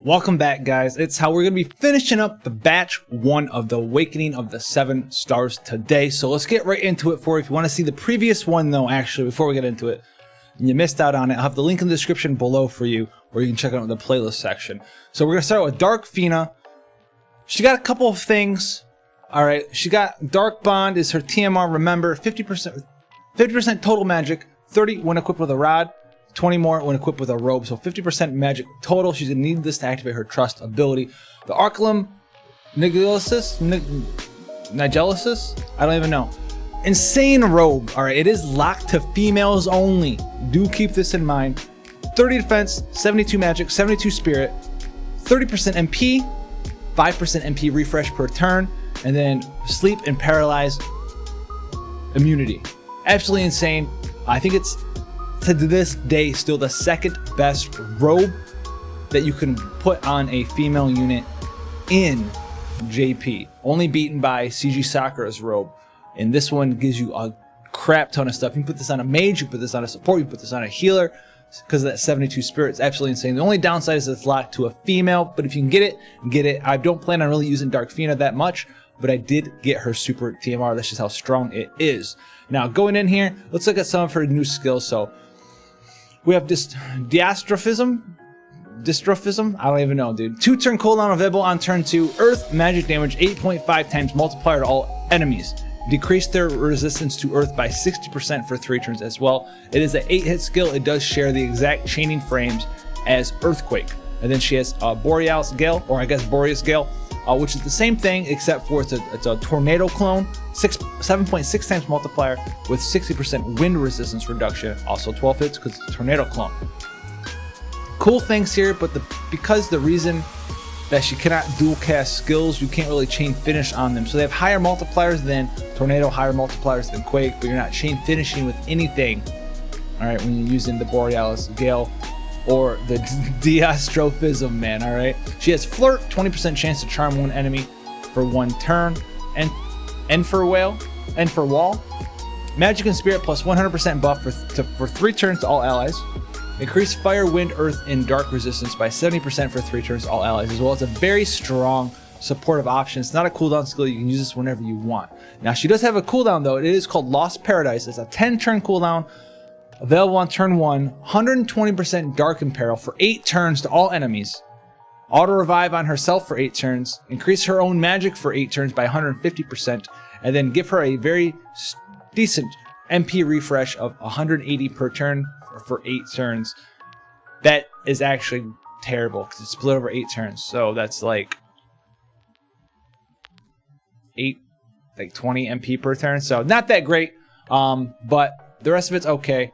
Welcome back, guys. It's how we're going to be finishing up the batch 1 of the Awakening of the 7 Stars today. So let's get right into it. If you want to see the previous one, though, actually, before we get into it, and you missed out on it, I'll have the link in the description below for you, or you can check it out in the playlist section. So we're going to start with Dark Fina. She got a couple of things. All right, she got Dark Bond is her TMR. Remember, 50% total magic, 30 when equipped with a rod, 20 more when equipped with a robe, so 50% magic total. She's gonna need this to activate her trust ability. The Archelum Nigelisis, I don't even know. Insane robe. All right, it is locked to females only. Do keep this in mind. 30 defense, 72 magic, 72 spirit, 30% MP, 5% MP refresh per turn, and then sleep and paralyze immunity. Absolutely insane. I think it's to this day still the second best robe that you can put on a female unit in JP, only beaten by CG Sakura's robe. And this one gives you a crap ton of stuff. You can put this on a mage, you put this on a support, you put this on a healer, because of that 72 spirit. It's absolutely insane. The only downside is it's locked to a female, but if you can get it, get it. I don't plan on really using Dark Fina that much, but I did get her super TMR. That's just how strong it is. Now, going in here, let's look at some of her new skills. So we have this Dystrophism. I don't even know, dude. 2-turn cooldown available on turn 2. Earth magic damage 8.5 times multiplier to all enemies. Decrease their resistance to earth by 60% for 3 turns as well. It is an 8-hit skill. It does share the exact chaining frames as Earthquake. And then she has Borealis Gale, or I guess Boreas Gale, which is the same thing except for it's a tornado clone, 7.6 times multiplier with 60% wind resistance reduction. Also 12 hits because it's a tornado clone. Cool things here, but because the reason that she cannot dual cast skills, you can't really chain finish on them. So they have higher multipliers than Tornado, higher multipliers than Quake, but you're not chain finishing with anything. All right, when you're using the Borealis Gale or the Dystrophism, man. All right, she has Flirt, 20% chance to charm one enemy for 1 turn, and for wall. Magic and Spirit plus 100% buff for 3 turns to all allies. Increase fire, wind, earth, and dark resistance by 70% for 3 turns to all allies as well. It's a very strong supportive option. It's not a cooldown skill. You can use this whenever you want. Now, she does have a cooldown, though. It is called Lost Paradise. It's a 10-turn cooldown available on turn 1. 120% Dark Imperil for 8 turns to all enemies. Auto revive on herself for 8 turns. Increase her own magic for 8 turns by 150%. And then give her a very decent MP refresh of 180 per turn for 8 turns. That is actually terrible because it's split over 8 turns. So that's like 20 MP per turn. So not that great. But the rest of it's okay.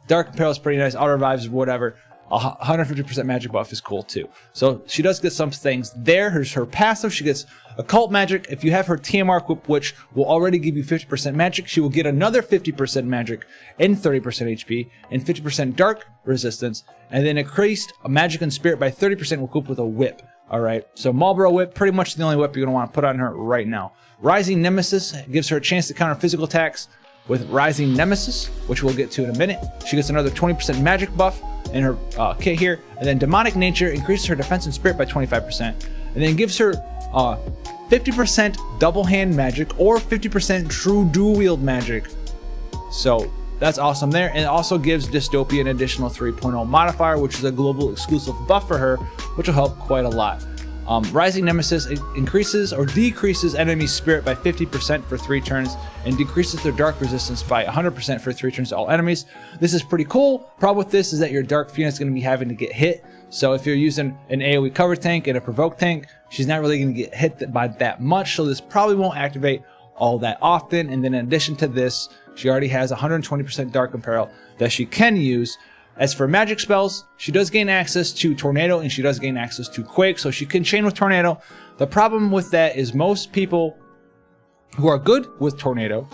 Dark Imperil is pretty nice. Auto revives, whatever. 150% magic buff is cool too. So she does get some things there. Here's her passive. She gets Occult Magic. If you have her TMR equipped, which will already give you 50% magic, she will get another 50% magic and 30% HP and 50% dark resistance, and then increased magic and spirit by 30% equipped with a whip. All right, so Marlboro Whip, pretty much the only whip you're gonna want to put on her right now. Rising Nemesis gives her a chance to counter physical attacks with Rising Nemesis, which we'll get to in a minute. She gets another 20% magic buff in her kit here, and then Demonic Nature increases her defense and spirit by 25%, and then gives her 50% double hand magic or 50% true dual wield magic. So that's awesome there, and it also gives Dystopia an additional 3.0 modifier, which is a global exclusive buff for her, which will help quite a lot. Rising Nemesis increases or decreases enemy spirit by 50% for 3 turns and decreases their dark resistance by 100% for 3 turns to all enemies. This is pretty cool. Problem with this is that your Dark Fina is going to be having to get hit. So if you're using an AoE cover tank and a provoke tank, she's not really going to get hit by that much. So this probably won't activate all that often. And then in addition to this, she already has 120% Dark Imperil that she can use. As for magic spells, she does gain access to Tornado and she does gain access to Quake, so she can chain with Tornado. The problem with that is most people who are good with Tornado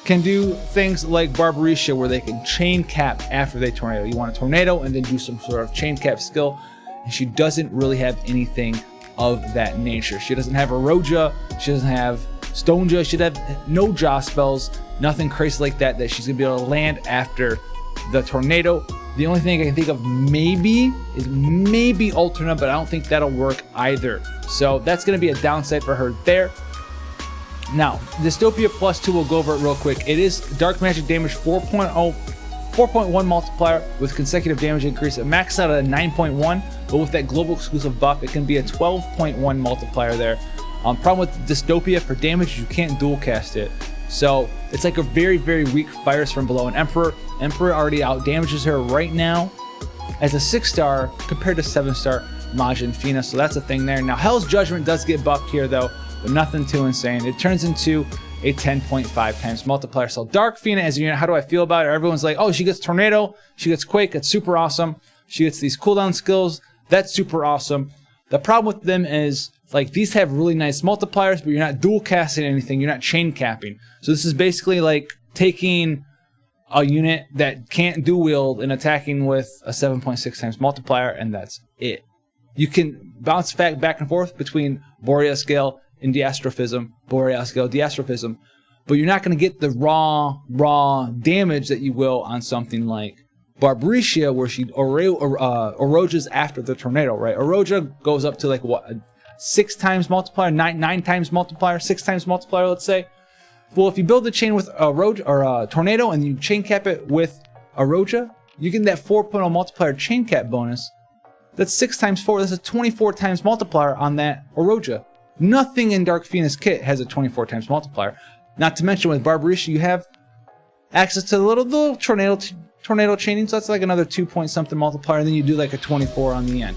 can do things like Barbarisha, where they can chain cap after they Tornado. You want a Tornado and then do some sort of chain cap skill, and she doesn't really have anything of that nature. She doesn't have Eroja, she doesn't have Stoneja, she'd have no Jaw spells, nothing crazy like that she's gonna be able to land after the Tornado. The only thing I can think of maybe is maybe Alternate, but I don't think that'll work either. So that's going to be a downside for her there. Now, Dystopia plus 2, we'll go over it real quick. It is dark magic damage 4.1 multiplier with consecutive damage increase. It maxes out at a 9.1, but with that global exclusive buff, it can be a 12.1 multiplier there. Problem with Dystopia for damage, you can't dual cast it. So it's like a very, very weak Fires from Below. And Emperor already out damages her right now as a 6-star compared to 7-star Majin Fina. So that's a thing there. Now Hell's Judgment does get buffed here though, but nothing too insane. It turns into a 10.5 times multiplier. So Dark Fina as a unit, how do I feel about her? Everyone's like, oh, she gets Tornado, she gets Quake, it's super awesome. She gets these cooldown skills, that's super awesome. The problem with them is, like, these have really nice multipliers, but you're not dual casting anything, you're not chain capping. So this is basically like taking a unit that can't dual wield and attacking with a 7.6 times multiplier, and that's it. You can bounce back and forth between Boreas Gale and Diastrophism, Boreas Gale, Diastrophism, but you're not going to get the raw damage that you will on something like Barbricia, where she Orojas after the Tornado, right? Oroja goes up to like what, 6 times multiplier, 9 times multiplier, 6 times multiplier, let's say. Well, if you build the chain with a Tornado and you chain cap it with Oroja, you get that 4.0 multiplier chain cap bonus. That's 6 times 4. That's a 24 times multiplier on that Oroja. Nothing in Dark Fina's kit has a 24 times multiplier. Not to mention with Barbricia, you have access to the little tornado chaining, so that's like another 2 point something multiplier, and then you do like a 24 on the end.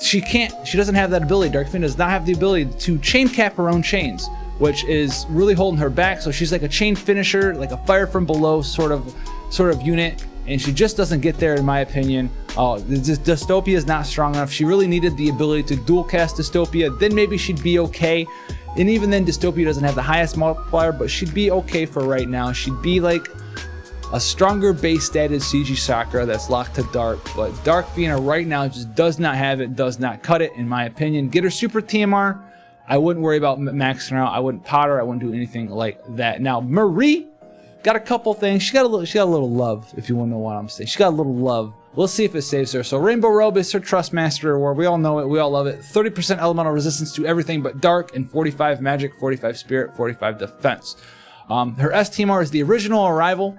She doesn't have that ability. Dark Fina does not have the ability to chain cap her own chains, which is really holding her back. So she's like a chain finisher, like a Fire from Below sort of unit, and she just doesn't get there in my opinion. Dystopia is not strong enough. She really needed the ability to dual cast Dystopia, then maybe she'd be okay. And even then, Dystopia doesn't have the highest multiplier, but she'd be okay for right now. She'd be like a stronger base stated CG Sakura that's locked to Dark, but Dark Fina right now just does not have it, does not cut it in my opinion. Get her Super TMR. I wouldn't worry about maxing her out. I wouldn't pot her. I wouldn't do anything like that. Now Marie got a couple things. She got a little love, if you want to know what I'm saying. She got a little love. We'll see if it saves her. So Rainbow Robe is her Trust Master Award. We all know it. We all love it. 30% elemental resistance to everything but dark, and 45 magic, 45 spirit, 45 defense. Her STMR is the original arrival,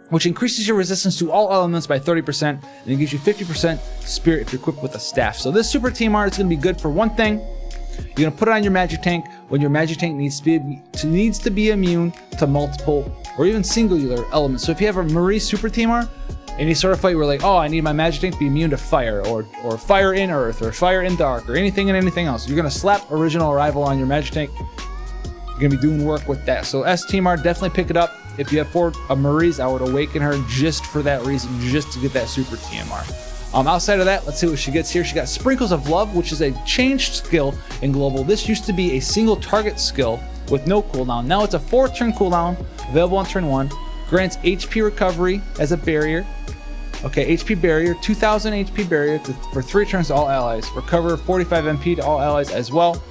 which increases your resistance to all elements by 30%, and it gives you 50% spirit if you're equipped with a staff. So this Super TMR is going to be good for one thing. You're going to put it on your magic tank when your magic tank needs to be immune to multiple or even singular elements. So if you have a Marie Super TMR, any sort of fight where like, oh, I need my magic tank to be immune to fire, or fire in earth, or fire in dark, or anything and anything else, you're going to slap original arrival on your magic tank. You're going to be doing work with that. So STMR, definitely pick it up. If you have 4 Maries, I would awaken her just for that reason, just to get that Super TMR. Outside of that, let's see what she gets here. She got Sprinkles of Love, which is a changed skill in Global. This used to be a single target skill with no cooldown. Now it's a 4-turn cooldown, available on turn 1. Grants HP recovery as a barrier. Okay, HP barrier, 2000 HP barrier for 3 turns to all allies. Recover 45 MP to all allies as well.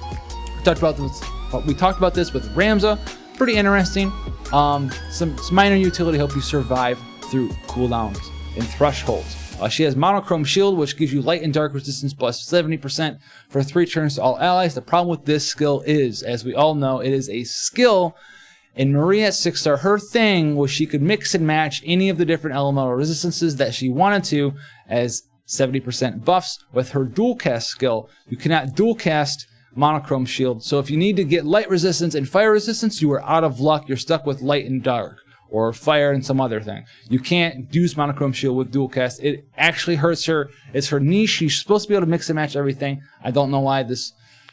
We talked about this with Ramza. Pretty interesting. Some minor utility help you survive through cooldowns and thresholds. She has Monochrome Shield, which gives you light and dark resistance plus 70% for 3 turns to all allies. The problem with this skill is, as we all know, it is a skill. And Maria at 6-star, her thing was she could mix and match any of the different elemental resistances that she wanted to as 70% buffs. With her dual cast skill, you cannot dual cast Monochrome Shield. So if you need to get light resistance and fire resistance, you are out of luck. You're stuck with light and dark, or fire and some other thing. You can't use Monochrome Shield with dual cast. It actually hurts her. It's her niche. She's supposed to be able to mix and match everything. I don't know why this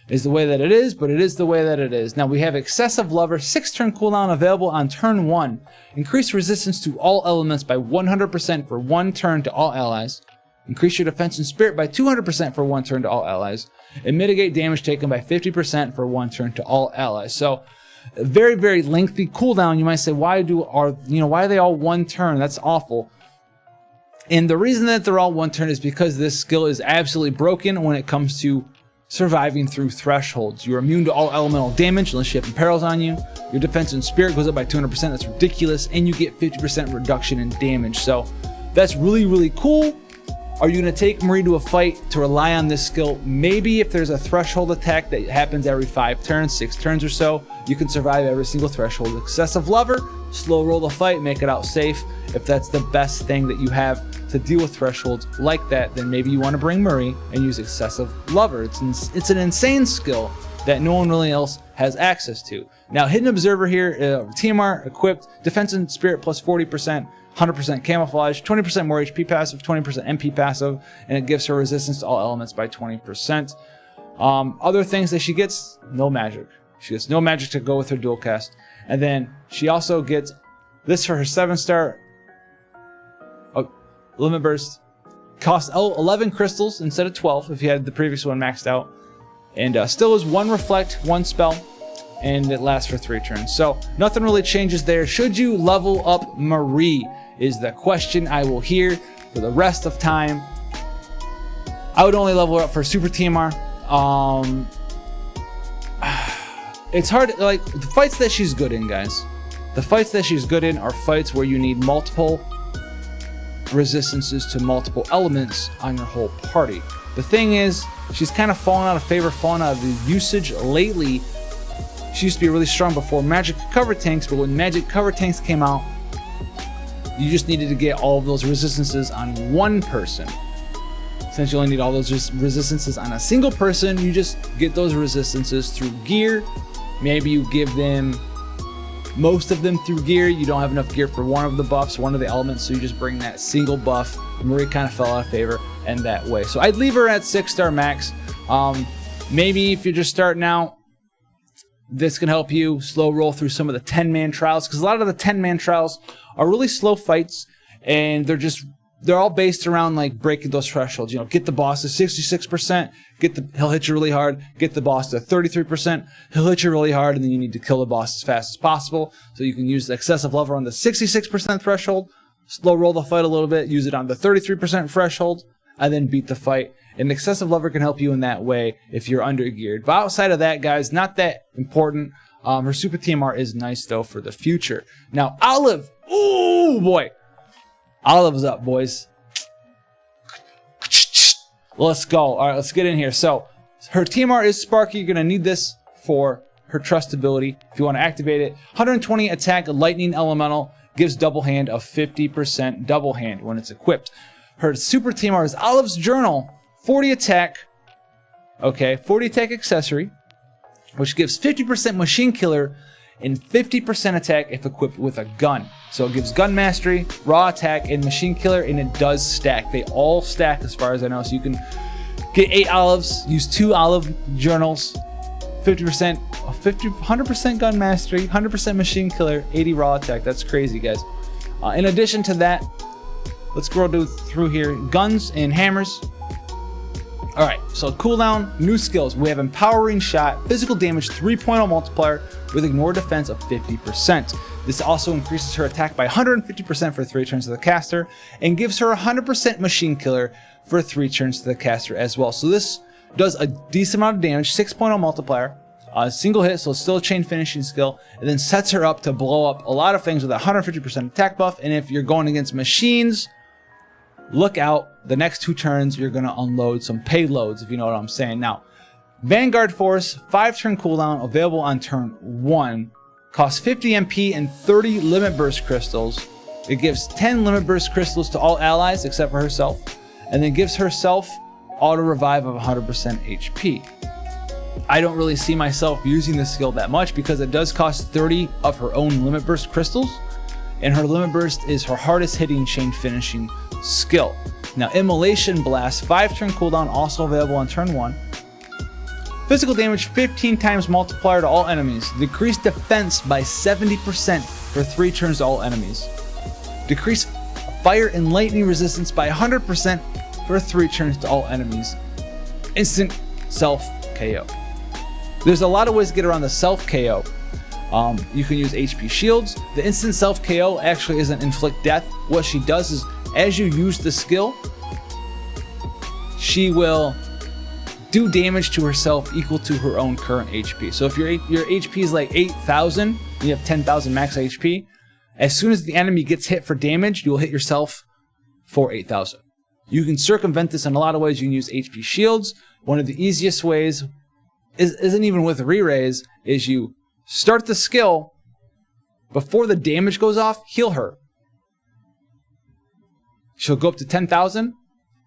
is the way that it is, but it is the way that it is. Now we have Excessive Lover, 6-turn cooldown available on turn 1. Increase resistance to all elements by 100% for 1 turn to all allies. Increase your defense and spirit by 200% for 1 turn to all allies. And mitigate damage taken by 50% for 1 turn to all allies. So a very, very lengthy cooldown. You might say, why are they all 1 turn? That's awful. And the reason that they're all 1 turn is because this skill is absolutely broken when it comes to surviving through thresholds. You're immune to all elemental damage unless you have imperils on you. Your defense and spirit goes up by 200%. That's ridiculous. And you get 50% reduction in damage. So That's really, really cool. Are you going to take Marie to a fight to rely on this skill? Maybe if there's a threshold attack that happens every 5 turns, 6 turns or so, you can survive every single threshold. Excessive Lover, slow roll the fight, make it out safe. If that's the best thing that you have to deal with thresholds like that, then maybe you want to bring Marie and use Excessive Lover. It's an insane skill that no one really else has access to. Now, Hidden Observer here, TMR equipped, defense and spirit plus 40%, 100% camouflage, 20% more HP passive, 20% MP passive, and it gives her resistance to all elements by 20%. Other things that she gets, no magic. She gets no magic to go with her dual cast. And then she also gets this for her 7-star Limit Burst. Costs 11 crystals instead of 12 if you had the previous one maxed out. And still is 1 Reflect, 1 spell, and it lasts for 3 turns. So nothing really changes there. Should you level up Marie is the question I will hear for the rest of time. I would only level her up for Super TMR. It's hard, like, the fights that she's good in, guys. The fights that she's good in are fights where you need multiple resistances to multiple elements on your whole party. The thing is, she's kind of fallen out of favor, fallen out of the usage lately. She used to be really strong before Magic Cover Tanks, but when Magic Cover Tanks came out, you just needed to get all of those resistances on one person. Since you only need all those resistances on a single person, you just get those resistances through gear. Maybe you give them most of them through gear. You don't have enough gear for one of the buffs, one of the elements, so you just bring that single buff. Marie kind of fell out of favor in that way. So I'd leave her at 6-star max. Maybe if you're just starting out, this can help you slow roll through some of the 10-man trials, because a lot of the 10-man trials are really slow fights, and they're all based around like breaking those thresholds. You know, get the boss to 66%, he'll hit you really hard. Get the boss to 33%, he'll hit you really hard, and then you need to kill the boss as fast as possible. So you can use the Excessive Lover on the 66% threshold, slow roll the fight a little bit, use it on the 33% threshold, and then beat the fight. And Excessive Lover can help you in that way if you're under geared. But outside of that, guys, not that important. Her Super TMR is nice though for the future. Now, Olive, ooh boy, Olive's up, boys. Let's go. All right, let's get in here. So her TMR is Sparky. You're gonna need this for her Trust ability if you want to activate it. 120 attack, Lightning Elemental, gives double hand of 50% double hand when it's equipped. Her Super TMR is Olive's Journal, 40 attack, okay, 40 attack accessory, which gives 50% Machine Killer and 50% attack if equipped with a gun. So it gives gun mastery, raw attack, and Machine Killer, and it does stack. They all stack as far as I know, so you can get 8 olives, use 2 olive journals, 100% gun mastery, 100% Machine Killer, 80 raw attack. That's crazy, guys. In addition to that, let's scroll through here. Guns and hammers. All right, so cooldown, new skills. We have Empowering Shot, physical damage 3.0 multiplier with ignore defense of 50%. This also increases her attack by 150% for 3 turns to the caster and gives her 100% Machine Killer for 3 turns to the caster as well. So this does a decent amount of damage, 6.0 multiplier, single hit, so it's still a chain finishing skill, and then sets her up to blow up a lot of things with a 150% attack buff. And if you're going against machines, look out, the next 2 turns you're going to unload some payloads, if you know what I'm saying. Now, Vanguard Force, 5-turn cooldown, available on turn 1, costs 50 MP and 30 Limit Burst crystals. It gives 10 Limit Burst crystals to all allies except for herself, and then gives herself auto revive of 100% HP. I don't really see myself using this skill that much because it does cost 30 of her own Limit Burst crystals, and her Limit Burst is her hardest hitting chain finishing skill. Now, Immolation Blast, 5-turn cooldown, also available on turn 1. Physical damage 15 times multiplier to all enemies. Decrease defense by 70% for 3 turns to all enemies. Decrease fire and lightning resistance by 100% for 3 turns to all enemies. Instant self KO. There's a lot of ways to get around the self KO. You can use HP shields. The instant self KO actually isn't inflict death. What she does is, as you use the skill, she will do damage to herself equal to her own current HP. So if your HP is like 8,000, and you have 10,000 max HP, as soon as the enemy gets hit for damage, you'll hit yourself for 8,000. You can circumvent this in a lot of ways. You can use HP shields. One of the easiest ways isn't even with re-raise, is you start the skill before the damage goes off, heal her. She'll go up to 10,000,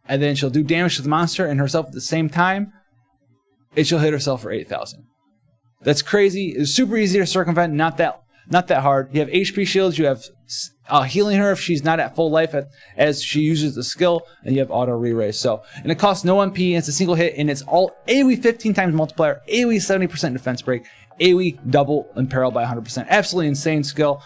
and then she'll do damage to the monster and herself at the same time, and she'll hit herself for 8,000. That's crazy. It's super easy to circumvent, not that hard. You have HP shields, you have healing her if she's not at full life as she uses the skill, and you have auto re-raise. So, and it costs no MP, and it's a single hit, and it's all AoE 15 times multiplier, AoE 70% defense break, AoE double imperil by 100%. Absolutely insane skill.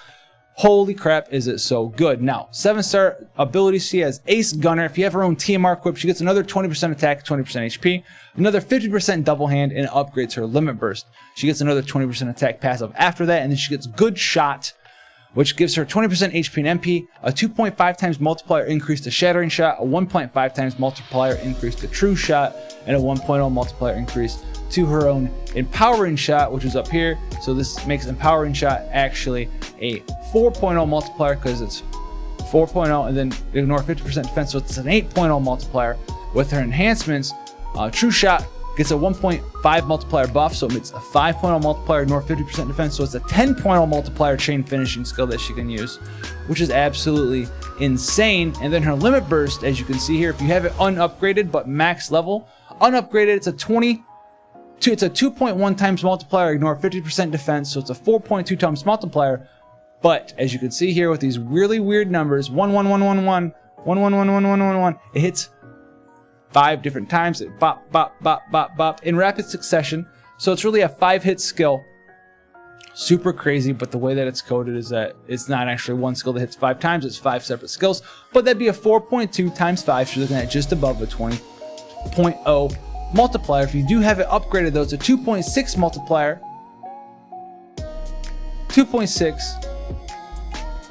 Holy crap, is it so good. Now, 7-star ability, she has Ace Gunner. If you have her own TMR equipped, she gets another 20% attack, 20% HP, another 50% double hand, and it upgrades her limit burst. She gets another 20% attack passive after that, and then she gets Good Shot, which gives her 20% HP and MP, a 2.5 times multiplier increase to Shattering Shot, a 1.5 times multiplier increase to True Shot, and a 1.0 multiplier increase to her own Empowering Shot, which is up here. So this makes Empowering Shot actually a 4.0 multiplier because it's 4.0 and then ignore 50% defense, so it's an 8.0 multiplier. With her enhancements, True Shot gets a 1.5 multiplier buff, so it's a 5.0 multiplier, ignore 50% defense, so it's a 10.0 multiplier chain finishing skill that she can use, which is absolutely insane. And then her limit burst, as you can see here, if you have it unupgraded but max level, unupgraded, it's a 2.1 times multiplier, ignore 50% defense, so it's a 4.2 times multiplier. But as you can see here with these really weird numbers, 1, 1, 1, 1, 1, 1, 1, 1, 1, 1, 1, 1, it hits 5 different times. It bop, bop, bop, bop, bop in rapid succession. So it's really a 5-hit skill. Super crazy, but the way that it's coded is that it's not actually one skill that hits 5 times, it's 5 separate skills. But that'd be a 4.2 times 5, so you're looking at just above a 20.0 multiplier. If you do have it upgraded though, it's a 2.6 multiplier. 2.6.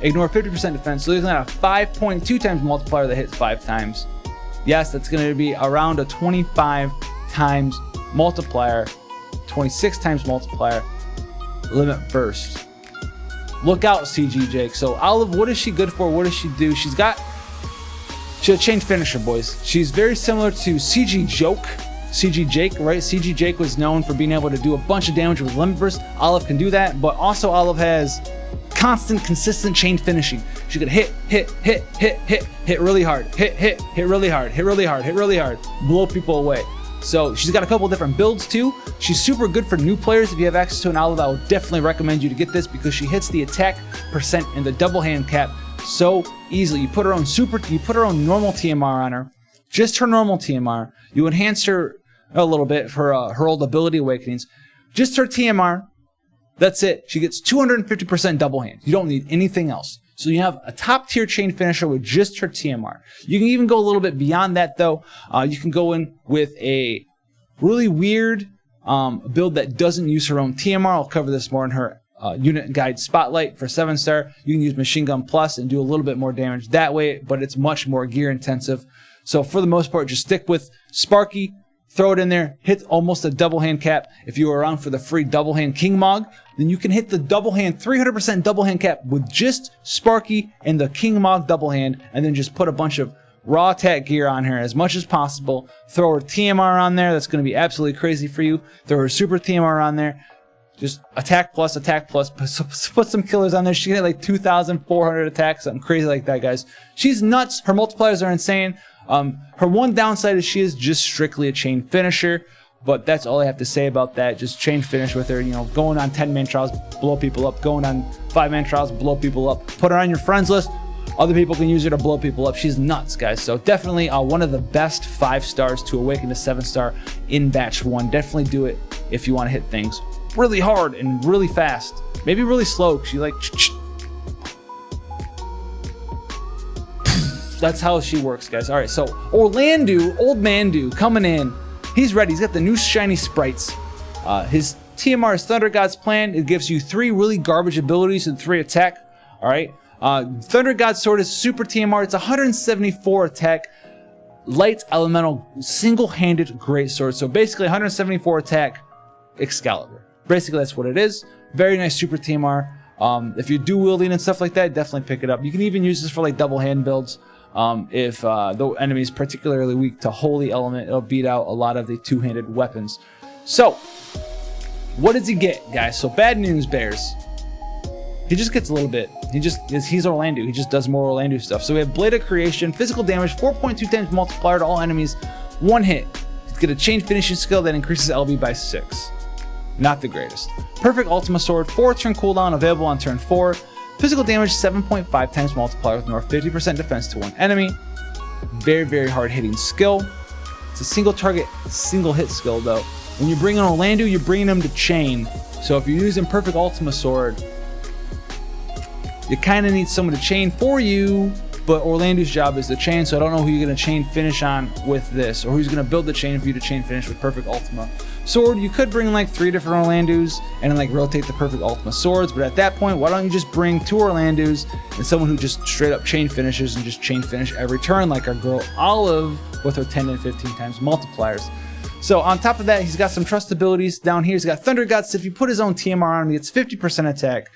Ignore 50% defense, so you're looking at a 5.2 times multiplier that hits 5 times. Yes, that's going to be around a 25 times multiplier, 26 times multiplier, limit burst. Look out, CG Jake. So Olive, what is she good for? What does she do? She'll change finisher, boys. She's very similar to CG Jake, right? CG Jake was known for being able to do a bunch of damage with limit burst. Olive can do that, but also Olive has constant, consistent chain finishing. She could hit really hard, hit really hard, hit really hard, hit really hard, blow people away. So she's got a couple different builds too. She's super good for new players. If you have access to an Olive, I would definitely recommend you to get this because she hits the attack percent and the double hand cap so easily. You put her own normal TMR on her, just her normal TMR. You enhance her a little bit for her old ability awakenings. Just her TMR. That's it. She gets 250% double hand. You don't need anything else. So you have a top tier chain finisher with just her TMR. You can even go a little bit beyond that though. You can go in with a really weird build that doesn't use her own TMR. I'll cover this more in her unit guide spotlight for 7-star. You can use Machine Gun Plus and do a little bit more damage that way, but it's much more gear intensive. So for the most part, just stick with Sparky. Throw it in there, hit almost a double hand cap. If you were around for the free double hand King Mog, then you can hit the double hand, 300% double hand cap with just Sparky and the King Mog double hand, and then just put a bunch of raw attack gear on her as much as possible. Throw her TMR on there, that's going to be absolutely crazy for you. Throw her super TMR on there. Just attack plus, put some killers on there. She can hit like 2,400 attacks, something crazy like that, guys. She's nuts. Her multipliers are insane. Her one downside is she is just strictly a chain finisher, but that's all I have to say about that. Just chain finish with her, you know, going on 10-man trials, blow people up, going on 5-man trials, blow people up. Put her on your friends list. Other people can use her to blow people up. She's nuts, guys. So definitely one of the best 5-stars to awaken to 7-star in batch 1. Definitely do it if you want to hit things really hard and really fast. Maybe really slow, because you like... That's how she works, guys. All right, so Orlandeau, Old Mandu, coming in. He's ready. He's got the new shiny sprites. His TMR is Thunder God's Plan. It gives you 3 really garbage abilities and 3 attack. All right. Thunder God's Sword is super TMR. It's 174 attack. Light Elemental single-handed great sword. So basically 174 attack Excalibur. Basically, that's what it is. Very nice super TMR. If you're dual wielding and stuff like that, definitely pick it up. You can even use this for like double hand builds. If the enemy is particularly weak to holy element, it'll beat out a lot of the two-handed weapons. So, what does he get, guys? So, bad news, Bears. He just gets a little bit. He's Orlandeau. He just does more Orlandeau stuff. So we have Blade of Creation, physical damage, 4.2 times multiplier to all enemies, 1 hit. He's got a chain finishing skill that increases LB by 6. Not the greatest. Perfect Ultima Sword, 4 turn cooldown, available on turn 4. Physical damage, 7.5 times multiplier with more 50% defense to one enemy. Very, very hard hitting skill. It's a single target, single hit skill though. When you bring in Orlandeau, you're bringing him to chain. So if you're using Perfect Ultima Sword, you kind of need someone to chain for you, but Orlandeau's job is to chain, so I don't know who you're going to chain finish on with this, or who's going to build the chain for you to chain finish with Perfect Ultima Sword. You could bring like 3 different Orlandeaus and then like rotate the Perfect Ultima Swords, but at that point, why don't you just bring 2 Orlandeaus and someone who just straight up chain finishes and just chain finish every turn, like our girl Olive with her 10 and 15 times multipliers. So on top of that, he's got some trust abilities down here. He's got Thunder Guts. If you put his own TMR on him, he gets 50% attack.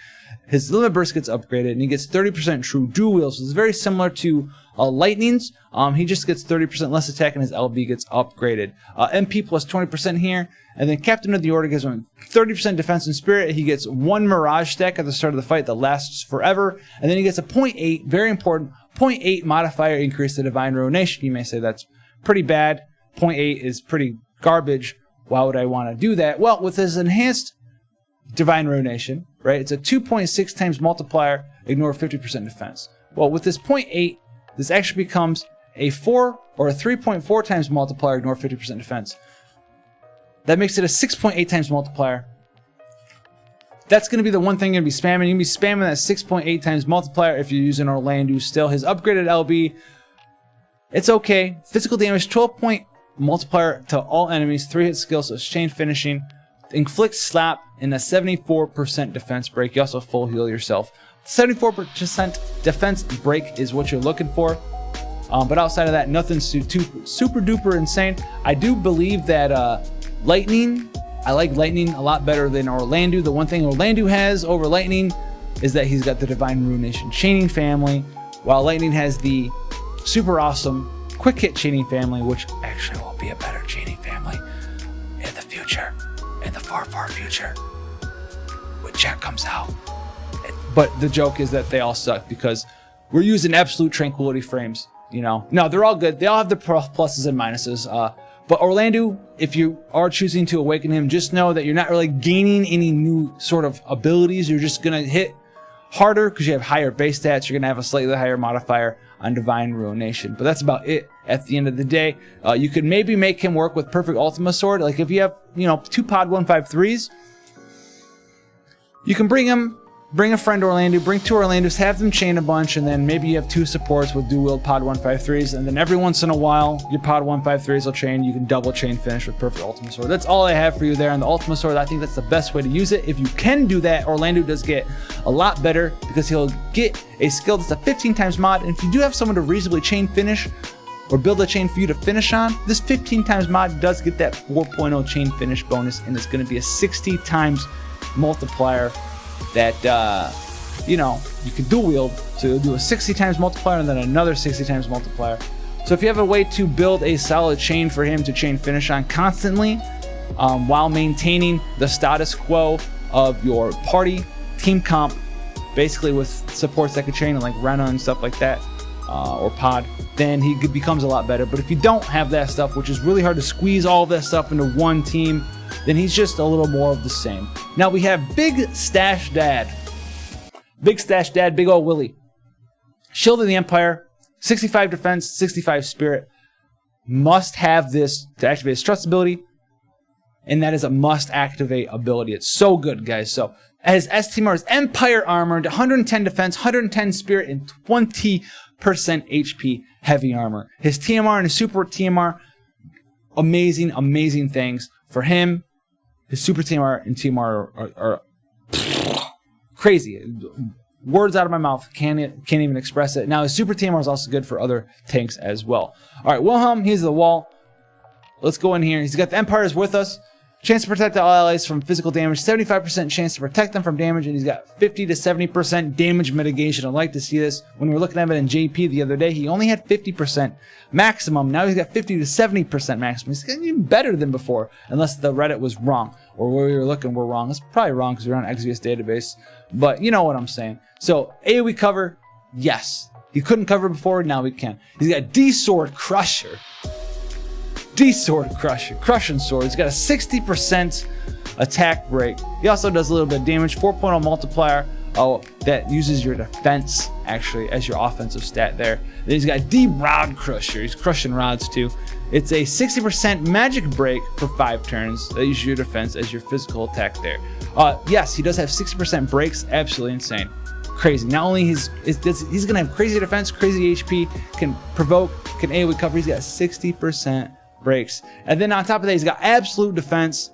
His limit burst gets upgraded, and he gets 30% true dual wield. So it's very similar to Lightning's. He just gets 30% less attack, and his LB gets upgraded. MP plus 20% here, and then Captain of the Order gives him 30% defense and spirit. He gets 1 Mirage stack at the start of the fight that lasts forever, and then he gets a 0.8, very important, 0.8 modifier increase to Divine Ruination. You may say that's pretty bad. 0.8 is pretty garbage. Why would I want to do that? Well, with his enhanced Divine Ruination, right? It's a 2.6 times multiplier, ignore 50% defense. Well, with this 0.8, this actually becomes a 4 or a 3.4 times multiplier, ignore 50% defense. That makes it a 6.8 times multiplier. That's going to be the one thing you're going to be spamming. You're going to be spamming that 6.8 times multiplier if you're using Orlandeau still. His upgraded LB, it's okay. Physical damage, 12 point multiplier to all enemies, 3 hit skill, so it's chain finishing. Inflict slap and a 74% defense break. You also full heal yourself. 74% defense break is what you're looking for. But outside of that, nothing super duper insane. I do believe that Lightning, I like Lightning a lot better than Orlandeau. The one thing Orlandeau has over Lightning is that he's got the Divine Ruination chaining family, while Lightning has the super awesome quick hit chaining family, which actually will be a better chaining family in the future. In the far, far future, when Jack comes out. But the joke is that they all suck because we're using absolute tranquility frames, you know. No, they're all good. They all have the pluses and minuses. But Orlandeau, if you are choosing to awaken him, just know that you're not really gaining any new sort of abilities. You're just going to hit harder because you have higher base stats. You're going to have a slightly higher modifier on Divine Ruination. But that's about it at the end of the day. You could maybe make him work with Perfect Ultima Sword. Like if you have, you know, 2 pod 153s, you can bring him, bring a friend Orlandeau, bring 2 Orlandeaus, have them chain a bunch, and then maybe you have 2 supports with dual wield pod 153s, and then every once in a while, your pod 153s will chain. You can double chain finish with Perfect Ultima Sword. That's all I have for you there on the Ultima Sword. I think that's the best way to use it. If you can do that, Orlandeau does get a lot better because he'll get a skill that's a 15 times mod, and if you do have someone to reasonably chain finish, or build a chain for you to finish on, this 15 times mod does get that 4.0 chain finish bonus, and it's going to be a 60 times multiplier that, you know, you can dual wield. So you'll do a 60 times multiplier and then another 60 times multiplier. So if you have a way to build a solid chain for him to chain finish on constantly, while maintaining the status quo of your party, team comp, basically with supports that could chain like Rena and stuff like that, or Pod, then he becomes a lot better. But if you don't have that stuff, which is really hard to squeeze all of that stuff into one team, then he's just a little more of the same. Now we have Big Stash Dad. Big Stash Dad, Big Ol' Willie. Shield of the Empire, 65 defense, 65 spirit. Must have this to activate his trust ability, and that is a must activate ability. It's so good, guys. So his STMR is Empire Armored, 110 defense, 110 spirit, and 20% HP heavy armor. His TMR and his super TMR, amazing, amazing things for him. His super TMR and TMR are crazy. Words out of my mouth, can't even express it. Now his super TMR is also good for other tanks as well. All right, Wilhelm, he's the wall. Let's go in here. He's got the Empires with us. Chance to protect all allies from physical damage, 75% chance to protect them from damage, and he's got 50 to 70% damage mitigation. I'd like to see this. When we were looking at it in JP the other day, he only had 50% maximum. Now he's got 50 to 70% maximum. He's getting even better than before, unless the Reddit was wrong, or where we were looking were wrong. It's probably wrong because we're on XVS database, but you know what I'm saying. So AoE cover, yes. He couldn't cover before, now he can. He's got D-Sword Crusher. D-Sword Crusher, Crushing Sword. He's got a 60% attack break. He also does a little bit of damage, 4.0 multiplier. Oh, that uses your defense actually as your offensive stat there. Then he's got D-Rod Crusher. He's crushing rods too. It's a 60% magic break for 5 turns. That uses your defense as your physical attack there. Yes, he does have 60% breaks. Absolutely insane. Crazy. Not only he's gonna have crazy defense, crazy HP, can provoke, can AoE cover. He's got 60% breaks. And then on top of that, he's got absolute defense,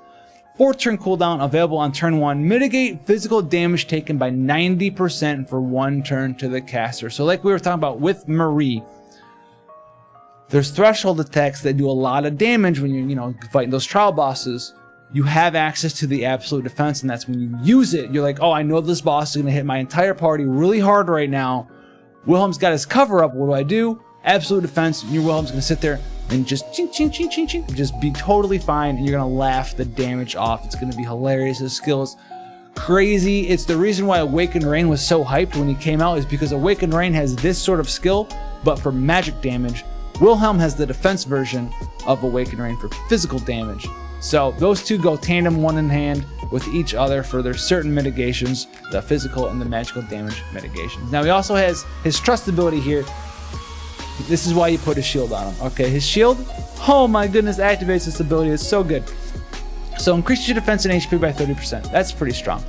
4-turn cooldown available on turn 1, mitigate physical damage taken by 90% for 1 turn to the caster. So like we were talking about with Marie, there's threshold attacks that do a lot of damage when you're fighting those trial bosses. You have access to the absolute defense, and that's when you use it. You're like, oh, I know this boss is gonna hit my entire party really hard right now. Wilhelm's got his cover up. What do? Absolute defense, and your Wilhelm's gonna sit there and just ching, ching, ching, ching, ching, just be totally fine, and you're gonna laugh the damage off. It's gonna be hilarious. His skill is crazy. It's the reason why Awakened Rain was so hyped when he came out, is because Awakened Rain has this sort of skill, but for magic damage. Wilhelm has the defense version of Awakened Rain for physical damage. So those two go tandem, one in hand with each other for their certain mitigations, the physical and the magical damage mitigations. Now he also has his trust ability here. This is why you put a shield on him. Okay, his shield, oh my goodness, activates this ability. It's so good. So increases your defense and HP by 30%. That's pretty strong.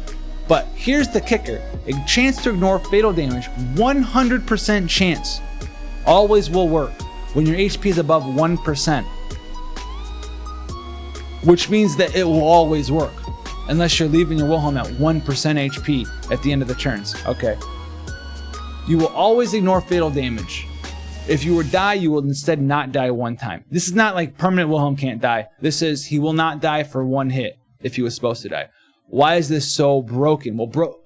But here's the kicker. A chance to ignore fatal damage, 100% chance. Always will work when your HP is above 1%. Which means that it will always work. Unless you're leaving your Wilhelm at 1% HP at the end of the turns. Okay. You will always ignore fatal damage. If you were to die, you will instead not die 1 time. This is not like permanent Wilhelm can't die. This is he will not die for 1 hit if he was supposed to die. Why is this so broken? Well,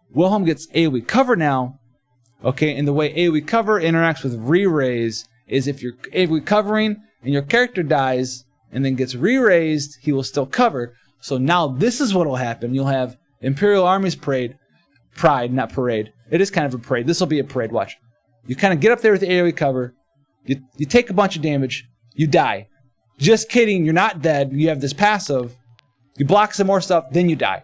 Wilhelm gets AoE cover now. Okay, and the way AoE cover interacts with re-raise is if you're AoE covering and your character dies and then gets re-raised, he will still cover. So now this is what will happen. You'll have Imperial Army's Pride, not parade. It is kind of a parade. This will be a parade, watch. You kind of get up there with the AoE cover, you take a bunch of damage, you die. Just kidding, you're not dead, you have this passive, you block some more stuff, then you die.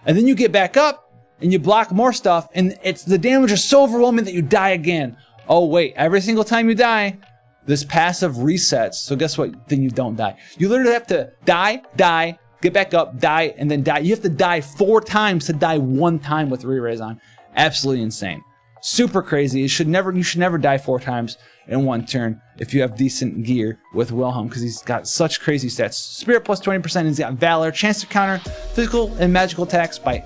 And then you get back up, and you block more stuff, and the damage is so overwhelming that you die again. Oh wait, every single time you die, this passive resets, so guess what, then you don't die. You literally have to die, get back up, die, and then die. You have to die 4 times to die 1 time with re-raise on. Absolutely insane. Super crazy. You should never die 4 times in 1 turn if you have decent gear with Wilhelm, because he's got such crazy stats. Spirit plus 20%, he's got Valor, chance to counter physical and magical attacks by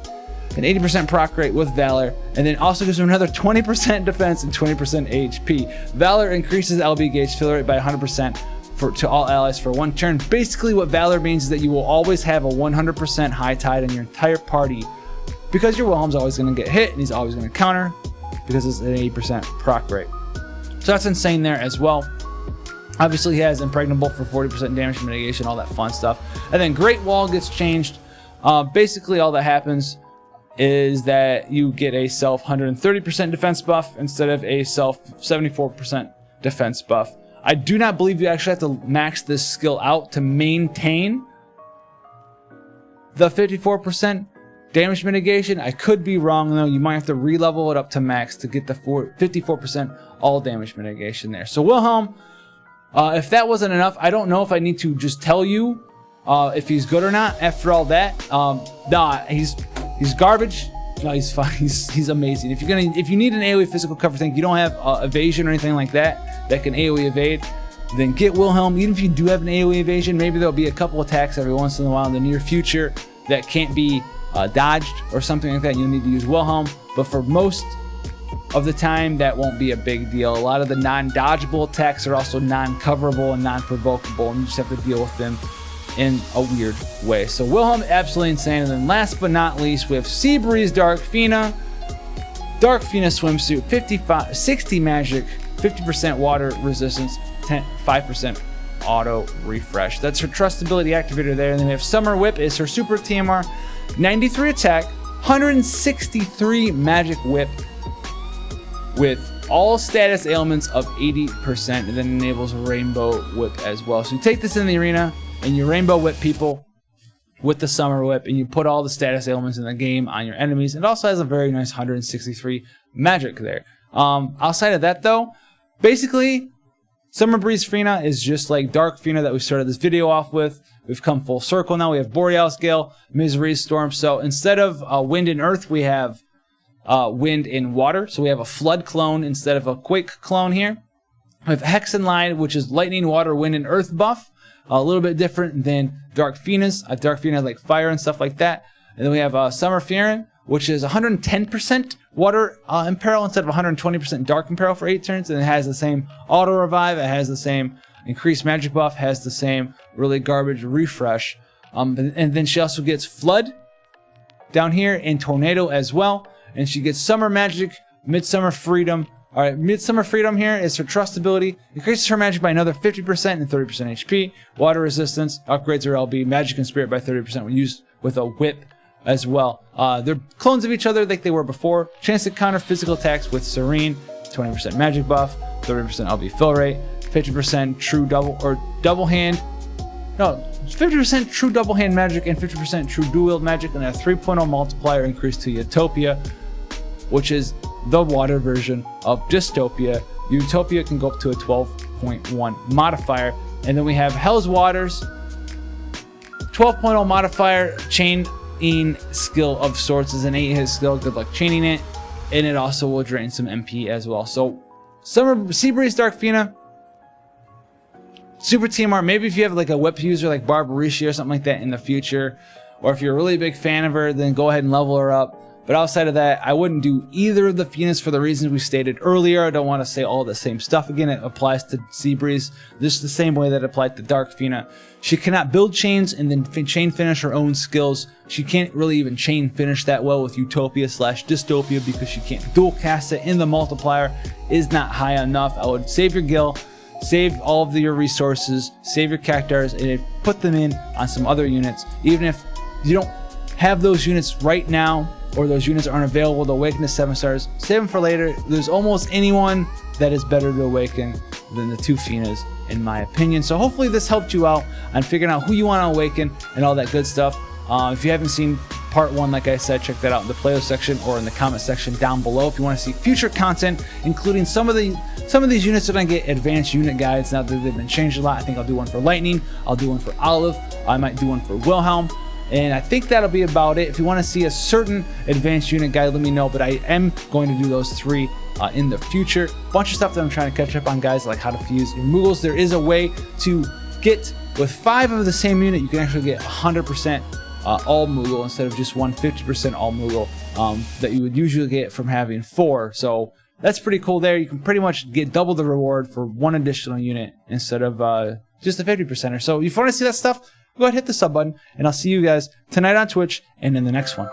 an 80% proc rate with Valor, and then also gives him another 20% defense and 20% HP. Valor increases LB gauge fill rate by 100% to all allies for 1 turn. Basically what Valor means is that you will always have a 100% high tide in your entire party, because your Wilhelm's always going to get hit and he's always going to counter, because it's an 80% proc rate. So that's insane there as well. Obviously he has Impregnable for 40% damage mitigation, all that fun stuff. And then Great Wall gets changed. Basically all that happens is that you get a self 130% defense buff instead of a self 74% defense buff. I do not believe you actually have to max this skill out to maintain the 54% damage mitigation. I could be wrong though. You might have to re-level it up to max to get the 54% all damage mitigation there. So Wilhelm, if that wasn't enough, I don't know if I need to just tell you if he's good or not after all that. Nah, he's garbage. No, he's fine. He's amazing. If you need an AoE physical cover thing, you don't have evasion or anything like that can AoE evade, then get Wilhelm. Even if you do have an AoE evasion, maybe there'll be a couple attacks every once in a while in the near future that can't be dodged or something like that. You'll need to use Wilhelm, but for most of the time that won't be a big deal. A lot of the non-dodgeable attacks are also non-coverable and non-provocable, and you just have to deal with them in a weird way. So Wilhelm, absolutely insane. And then last but not least, we have Seabreeze Dark Fina. Dark Fina swimsuit, 60 magic, 50% water resistance, 5% auto refresh. That's her trustability activator there. And then we have Summer Whip is her super TMR, 93 attack, 163 magic whip with all status ailments of 80%, and then enables Rainbow Whip as well. So you take this in the arena and you Rainbow Whip people with the Summer Whip, and you put all the status ailments in the game on your enemies. It also has a very nice 163 magic there. Outside of that though, basically Summer Breeze Fina is just like Dark Fina that we started this video off with. We've come full circle now. We have Borealis Gale, Misery Storm. So instead of Wind and Earth, we have Wind and Water. So we have a Flood clone instead of a Quake clone here. We have Hex and Line, which is Lightning, Water, Wind, and Earth buff. A little bit different than Dark Fina's. Dark Fina has like fire and stuff like that. And then we have Summer Furin, which is 110% Water Imperil instead of 120% Dark Imperil for 8 turns. And it has the same Auto Revive. It has the same increased magic buff. Has the same really garbage refresh. And then she also gets Flood down here and Tornado as well. And she gets Summer Magic, Midsummer Freedom. Alright, Midsummer Freedom here is her trust ability. Increases her magic by another 50% and 30% HP. Water resistance, upgrades her LB, magic and spirit by 30% when used with a whip as well. They're clones of each other like they were before. Chance to counter physical attacks with Serene, 20% magic buff, 30% LB fill rate, 50% true double hand. No, 50% true double hand magic and 50% true dual wield magic, and a 3.0 multiplier increase to Utopia, which is the water version of Dystopia. Utopia can go up to a 12.1 modifier. And then we have Hell's Waters, 12.0 modifier, chaining skill of sorts is an 8-hit skill. Good luck chaining it. And it also will drain some MP as well. So Summer Seabreeze Dark Fina, super TMR. Maybe if you have like a whip user like Barbaricia or something like that in the future, or if you're a really big fan of her, then go ahead and level her up. But outside of that, I wouldn't do either of the Finas for the reasons we stated earlier. I don't want to say all the same stuff again. It applies to Seabreeze just the same way that it applied to Dark Fina. She cannot build chains and then chain finish her own skills. She can't really even chain finish that well with Utopia / Dystopia because she can't dual cast it, and the multiplier is not high enough. I would save your gil, save all of your resources, save your cactars, and put them in on some other units. Even if you don't have those units right now, or those units aren't available to awaken to 7 stars, save them for later. There's almost anyone that is better to awaken than the 2 Finas, in my opinion. So hopefully this helped you out on figuring out who you want to awaken and all that good stuff. If you haven't seen part 1, like I said, check that out in the playlist section or in the comment section down below. If you want to see future content, including some of these units are going to get advanced unit guides now that they've been changed a lot. I think I'll do one for Lightning. I'll do one for Olive. I might do one for Wilhelm. And I think that'll be about it. If you want to see a certain advanced unit guide, let me know. But I am going to do those 3 in the future. Bunch of stuff that I'm trying to catch up on, guys, like how to fuse your Moogles. There is a way to get, with 5 of the same unit, you can actually get 100% all Moogle instead of just 150% all Moogle that you would usually get from having 4. So that's pretty cool there. You can pretty much get double the reward for 1 additional unit instead of just a 50%. So if you want to see that stuff, go ahead and hit the sub button, and I'll see you guys tonight on Twitch and in the next one.